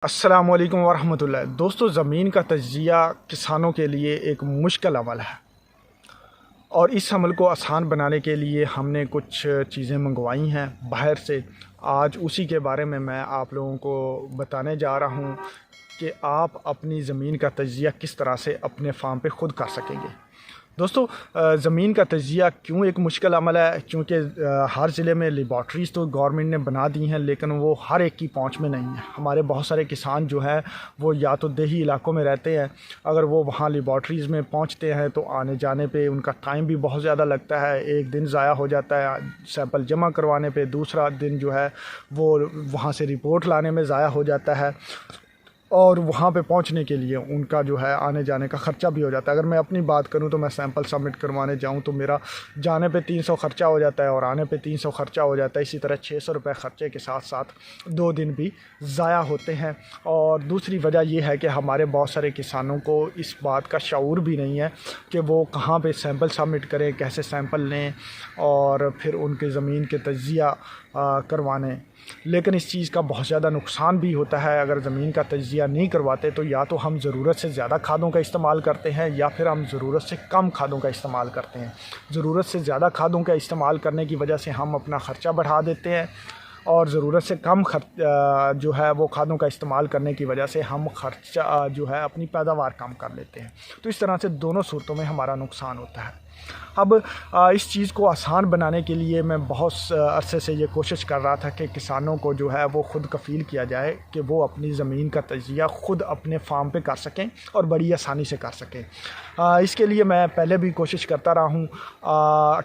अस्सलामुअलैकुम वरहमतुल्लाह। दोस्तों, ज़मीन का तजिया किसानों के लिए एक मुश्किल अमल है और इस अमल को आसान बनाने के लिए हमने कुछ चीज़ें मंगवाई हैं बाहर से। आज उसी के बारे में मैं आप लोगों को बताने जा रहा हूं कि आप अपनी ज़मीन का तजिया किस तरह से अपने फार्म पे ख़ुद कर सकेंगे। दोस्तों, ज़मीन का तजिया क्यों एक मुश्किल अमल है? क्योंकि हर ज़िले में लेबॉर्ट्रीज़ तो गवर्नमेंट ने बना दी हैं, लेकिन वो हर एक की पहुंच में नहीं है। हमारे बहुत सारे किसान जो हैं वो या तो देही इलाकों में रहते हैं, अगर वो वहाँ लेबॉर्ट्रीज़ में पहुंचते हैं तो आने जाने पे उनका टाइम भी बहुत ज़्यादा लगता है। एक दिन ज़ाया हो जाता है सैंपल जमा करवाने पे, दूसरा दिन जो है वो वहाँ से रिपोर्ट लाने में ज़ाया हो जाता है और वहाँ पे पहुँचने के लिए उनका जो है आने जाने का ख़र्चा भी हो जाता है। अगर मैं अपनी बात करूँ तो मैं सैंपल सबमिट करवाने जाऊँ तो मेरा जाने पे 300 ख़र्चा हो जाता है और आने पे 300 ख़र्चा हो जाता है। इसी तरह 600 रुपये ख़र्चे के साथ साथ 2 दिन भी ज़ाया होते हैं। और दूसरी वजह यह है कि हमारे बहुत सारे किसानों को इस बात का शऊर भी नहीं है कि वो कहाँ पर सैंपल सबमिट करें, कैसे सैंपल लें और फिर उनके ज़मीन के तजिया करवाने। लेकिन इस चीज़ का बहुत ज़्यादा नुकसान भी होता है। अगर ज़मीन का तजिया नहीं करवाते तो या तो हम ज़रूरत से ज़्यादा खादों का इस्तेमाल करते हैं या फिर हम ज़रूरत से कम खादों का इस्तेमाल करते हैं। ज़रूरत से ज़्यादा खादों का इस्तेमाल करने की वजह से हम अपना ख़र्चा बढ़ा देते हैं और ज़रूरत से कम जो है वो खादों का इस्तेमाल करने की वजह से हम ख़र्चा जो है अपनी पैदावार कम कर लेते हैं। तो इस तरह से दोनों सूरतों में हमारा नुकसान होता है। अब इस चीज़ को आसान बनाने के लिए मैं बहुत अरसे से ये कोशिश कर रहा था कि किसानों को जो है वो ख़ुद कफ़ील किया जाए कि वो अपनी ज़मीन का तजिया ख़ुद अपने फार्म पे कर सकें और बड़ी आसानी से कर सकें। इसके लिए मैं पहले भी कोशिश करता रहा हूँ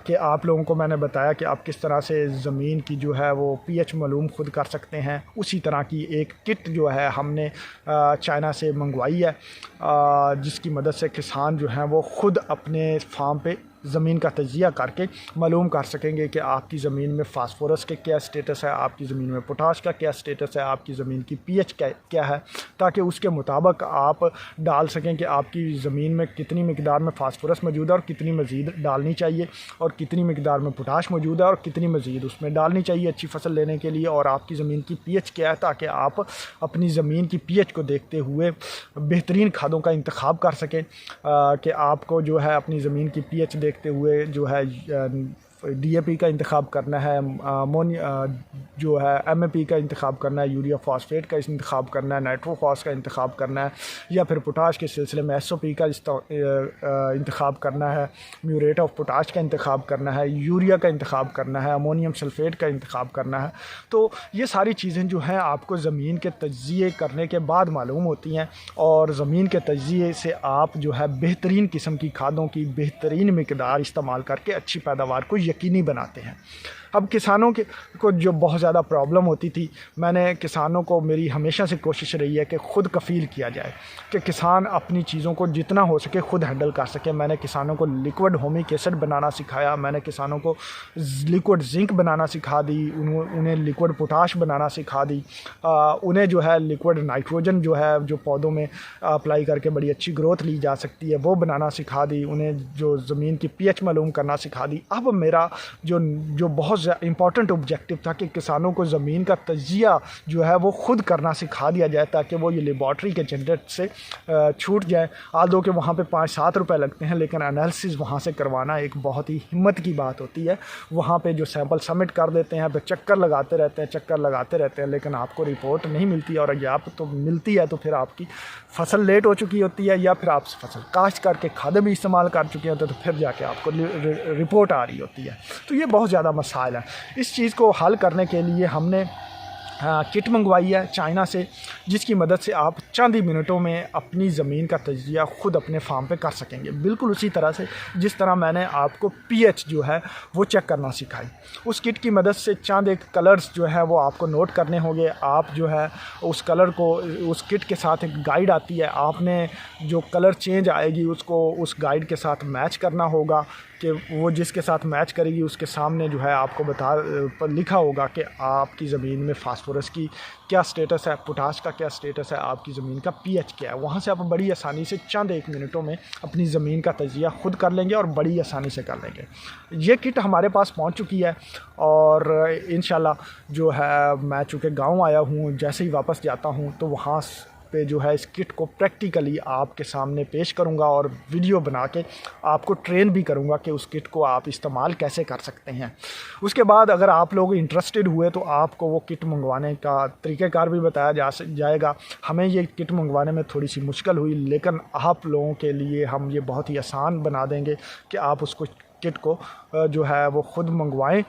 कि आप लोगों को मैंने बताया कि आप किस तरह से ज़मीन की जो है वो पीएच मालूम ख़ुद कर सकते हैं। उसी तरह की एक किट जो है हमने चाइना से मंगवाई है, जिसकी मदद से किसान जो हैं वो ख़ुद अपने फार्म पे ज़मीन का तजिया करके मालूम कर सकेंगे कि आपकी ज़मीन में फास्फोरस के क्या स्टेटस है, आपकी ज़मीन में पोटाश का क्या स्टेटस है, आपकी ज़मीन की पीएच क्या है, ताकि उसके मुताबिक आप डाल सकें कि आपकी ज़मीन में कितनी मिकदार में फास्फोरस मौजूद है और कितनी मज़ीद डालनी चाहिए और कितनी मिकदार में पोटाश मौजूद है और कितनी मज़ीद उसमें डालनी चाहिए अच्छी फसल लेने के लिए, और आपकी ज़मीन की पीएच क्या है, ताकि आप अपनी ज़मीन की पीएच को देखते हुए बेहतरीन खादों का इंतखाब कर सकें कि आपको जो है अपनी ज़मीन की पीएच देखते हुए जो है डीएपी का इंतखाब करना है, जो है एमएपी का इंतखाब करना है, यूरिया फॉस्फेट का इंतखाब करना है, नाइट्रोफॉस का इंतखाब करना है, या फिर पोटाश के सिलसिले में एसओपी का इंतखाब करना है, म्यूरेट ऑफ पोटाश का इंतखाब करना है, यूरिया का इंतखाब करना है, अमोनियम सल्फेट का इंतखाब करना है। तो ये सारी चीज़ें जो हैं आपको ज़मीन के तजिए करने के बाद मालूम होती हैं और ज़मीन के तजिए से आप जो है बेहतरीन किस्म की खादों की बेहतरीन मिकदार इस्तेमाल करके अच्छी पैदावार को यकीनी बनाते हैं। अब किसानों को जो बहुत ज़्यादा प्रॉब्लम होती थी, मैंने किसानों को, मेरी हमेशा से कोशिश रही है कि ख़ुद कफ़ील किया जाए कि किसान अपनी चीज़ों को जितना हो सके ख़ुद हैंडल कर सके। मैंने किसानों को लिक्विड होमिक एसिड बनाना सिखाया, मैंने किसानों को लिक्विड जिंक बनाना सिखा दी, उन्हें लिक्विड पोटाश बनाना सिखा दी, उन्हें जो है लिक्विड नाइट्रोजन जो है जो पौधों में अप्लाई करके बड़ी अच्छी ग्रोथ ली जा सकती है वो बनाना सिखा दी, उन्हें जो ज़मीन की पीएच मालूम करना सिखा दी। अब मेरा जो बहुत इम्पॉर्टेंट ऑब्जेक्टिव था कि किसानों को ज़मीन का तजिया जो है वो ख़ुद करना सिखा दिया जाए ताकि वो ये लेबॉर्ट्री के झंझट से छूट जाए। आदो के वहाँ पे 5-7 रुपए लगते हैं, लेकिन एनालिसिस वहाँ से करवाना एक बहुत ही हिम्मत की बात होती है। वहाँ पे जो सैंपल सबमिट कर देते हैं तो चक्कर लगाते रहते हैं, लेकिन आपको रिपोर्ट नहीं मिलती, और या तो मिलती है तो फिर आपकी फसल लेट हो चुकी होती है या फिर आप फसल काश्त करके खादें भी इस्तेमाल कर चुके होते हैं, तो फिर जाके आपको रिपोर्ट आ रही होती है। तो ये बहुत ज़्यादा मसाइल है। इस चीज़ को हल करने के लिए हमने किट मंगवाई है चाइना से, जिसकी मदद से आप चंद ही मिनटों में अपनी ज़मीन का तजिया ख़ुद अपने फार्म पे कर सकेंगे, बिल्कुल उसी तरह से जिस तरह मैंने आपको पीएच जो है वो चेक करना सिखाई। उस किट की मदद से चंद एक कलर्स जो है वो आपको नोट करने होंगे। आप जो है उस कलर को, उस किट के साथ एक गाइड आती है, आपने जो कलर चेंज आएगी उसको उस गाइड के साथ मैच करना होगा कि वो जिसके साथ मैच करेगी उसके सामने जो है आपको लिखा होगा कि आपकी ज़मीन में फास्फोरस की क्या स्टेटस है, पोटाश का क्या स्टेटस है, आपकी ज़मीन का पीएच क्या है। वहाँ से आप बड़ी आसानी से चंद 1 मिनटों में अपनी ज़मीन का तजिया खुद कर लेंगे और बड़ी आसानी से कर लेंगे। ये किट हमारे पास पहुँच चुकी है और इंशाल्लाह जो है मैं चूँकि गाँव आया हूँ, जैसे ही वापस जाता हूँ तो वहाँ पे जो है इस किट को प्रैक्टिकली आपके सामने पेश करूंगा और वीडियो बना के आपको ट्रेन भी करूंगा कि उस किट को आप इस्तेमाल कैसे कर सकते हैं। उसके बाद अगर आप लोग इंटरेस्टेड हुए तो आपको वो किट मंगवाने का तरीक़ाकार भी बताया जाएगा। हमें ये किट मंगवाने में थोड़ी सी मुश्किल हुई, लेकिन आप लोगों के लिए हम ये बहुत ही आसान बना देंगे कि आप उसको किट को जो है वो ख़ुद मंगवाएं,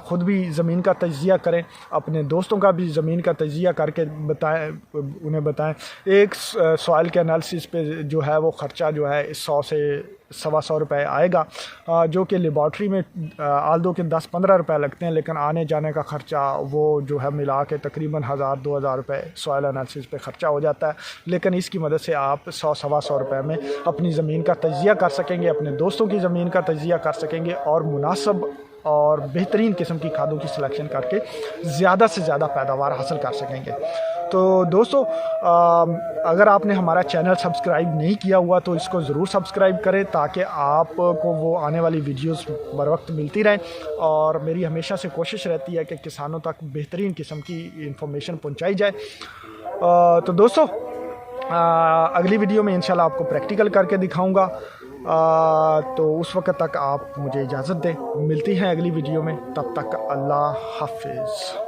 ख़ुद भी ज़मीन का तजिया करें, अपने दोस्तों का भी ज़मीन का तजिया करके उन्हें बताएं। एक सॉइल के एनालिसिस पे जो है वो ख़र्चा जो है 100 से 125 रुपये आएगा, जो कि लेबॉर्ट्री में आल्दो के 10-15 रुपये लगते हैं, लेकिन आने जाने का ख़र्चा वो जो है मिला के तकरीबन 1000-2000 रुपये सॉइल एनालिसिस पे ख़र्चा हो जाता है। लेकिन इसकी मदद से आप 100-125 रुपये में अपनी ज़मीन का तजिया कर सकेंगे, अपने दोस्तों की ज़मीन का तजिया कर सकेंगे और मुनासिब और बेहतरीन किस्म की खादों की सिलेक्शन करके ज़्यादा से ज़्यादा पैदावार हासिल कर सकेंगे। तो दोस्तों, अगर आपने हमारा चैनल सब्सक्राइब नहीं किया हुआ तो इसको ज़रूर सब्सक्राइब करें ताकि आपको वो आने वाली वीडियोस बर वक्त मिलती रहें। और मेरी हमेशा से कोशिश रहती है कि किसानों तक बेहतरीन किस्म की इंफॉर्मेशन पहुंचाई जाए। तो दोस्तों, अगली वीडियो में इंशाल्लाह आपको प्रैक्टिकल करके दिखाऊंगा। तो उस वक्त तक आप मुझे इजाज़त दें, मिलती हैं अगली वीडियो में, तब तक अल्लाह हाफिज़।